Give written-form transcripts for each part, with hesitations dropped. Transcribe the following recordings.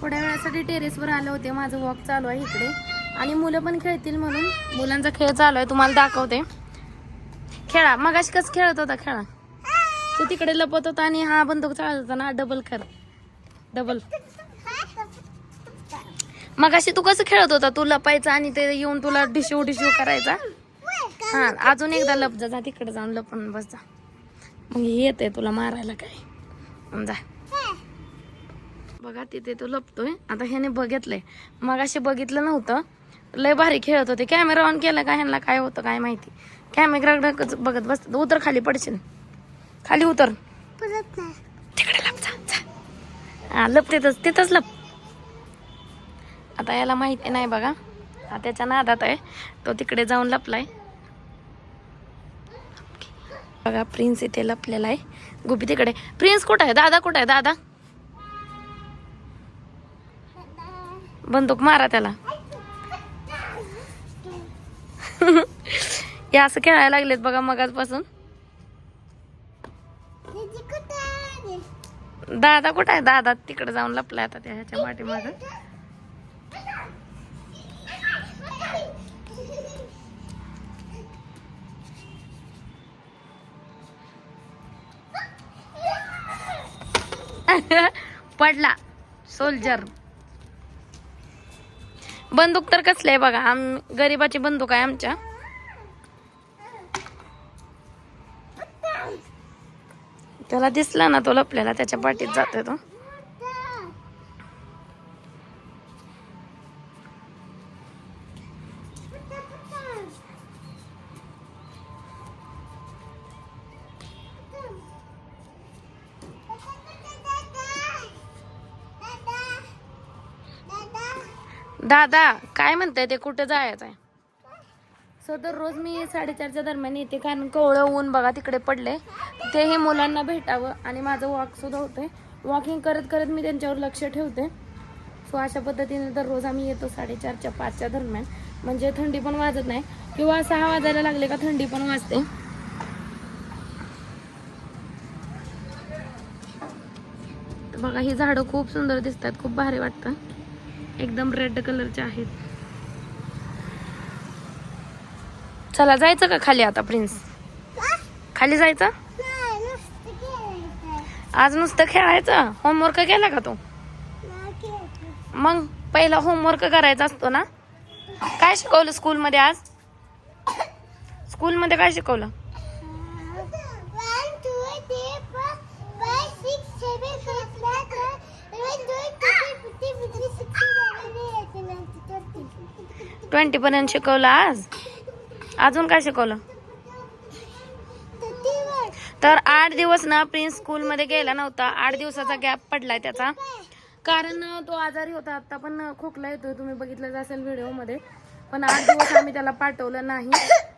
थोड्या वेळासाठी टेरेसवर आले होते. माझं वॉक चालू आहे इकडे आणि मुलं पण खेळतील म्हणून मुलांचा खेळ चालू आहे. तुम्हाला दाखवते. खेळा. मगाशी कसं खेळत होता? खेळा. तू तिकडे लपत होता आणि हा बंदूक चालत होता ना. डबल कर. डबल. मगाशी तू कसं खेळत होता? तू लपायचा आणि ते येऊन तुला डिशू डिशू करायचा. हा अजून एकदा लप जा. तिकडे जाऊन लपून बस जा. मग येते तुला मारायला काय. जा. बघा तिथे तो लपतोय. आता ह्याने बघितलंय. मगाशी बघितलं नव्हतं. लय भारी खेळत होते. कॅमेरा ऑन केला का ह्यांना काय होतं काय माहिती. कॅमेरा बघत बस. उतर खाली पडशील. खाली उतर. तिकडे लप जा. हा लप तिथंच लप. आता याला माहिती नाही बघा. हा त्याच्या नादात आहे. तो तिकडे जाऊन लपलाय. बघा प्रिन्स इथे लपलेला आहे. गुबी तिकडे. प्रिन्स कुठं आहे? दादा कुठं आहे? दादा बंदूक मारा त्याला. हे असं खेळायला लागलेत बघा मगाचपासून. दादा कुठं आहे? दादा तिकडे जाऊन लपलाय आता त्या ह्याच्या पाठीमागं. पडला सोल्जर. बंदूक तर कसली आहे बघा. गरीबाची बंदूक आहे आमच्या. त्याला दिसला ना तो लपलेला. त्याच्या पाठीत जातोय तो. दादा काय म्हणताय ते? कुठे जायचं आहे? सो दररोज मी 4:30च्या दरम्यान येते. कारण कोवळं ऊन बघा तिकडे पडले. ते हे मुलांना भेटावं आणि माझं वॉक सुद्धा होतंय. वॉकिंग करत करत मी त्यांच्यावर लक्ष ठेवते. सो अशा पद्धतीने दररोज आम्ही येतो 4:30च्या 5च्या दरम्यान. म्हणजे थंडी पण वाजत नाही किंवा 6 वाजायला लागले का थंडी पण वाजते. बघा ही झाडं खूप सुंदर दिसतात. खूप भारी वाटतं. एकदम रेड कलरचे आहेत. चला जायचं का खाली आता प्रिन्स? खाली जायचं? आज नुसतं खेळायचं? होमवर्क केला का तू? मग पहिला होमवर्क करायचा असतो ना. काय शिकवलं स्कूलमध्ये आज? स्कूलमध्ये काय शिकवलं? ट्वेंटी पर्यंत शिकवलं आज. अजून काय शिकवलं? तर 8 दिवस ना प्रिन्स स्कूलमध्ये गेला नव्हता. 8 दिवसाचा गॅप पडलाय त्याचा. कारण तो आजारी होता. आता पण खोकला येतोय. तुम्ही बघितलं असेल व्हिडिओ मध्ये. पण 8 दिवस आम्ही त्याला पाठवलं नाही.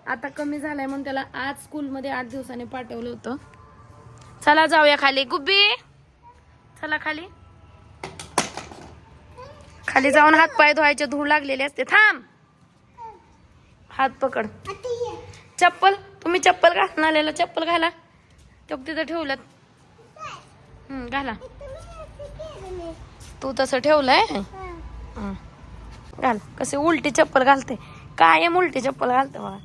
आता कमी झालाय म्हणून त्याला आज स्कूलमध्ये 8 दिवसांनी पाठवलं होतं. चला जाऊया खाली. गुब्बी चला खाली. खाली जाऊन हात पाय धुवायचे. धूळ लागलेले असते. थांब. हात पकड. चप्पल. तुम्ही चप्पल घालून आलेला. चप्पल घाला. तो तिथं ठेवलं. घाला. तू तसं ठेवलंय. घाल. कसे उलटी चप्पल घालते. कायम उलटी चप्पल घालते बघा.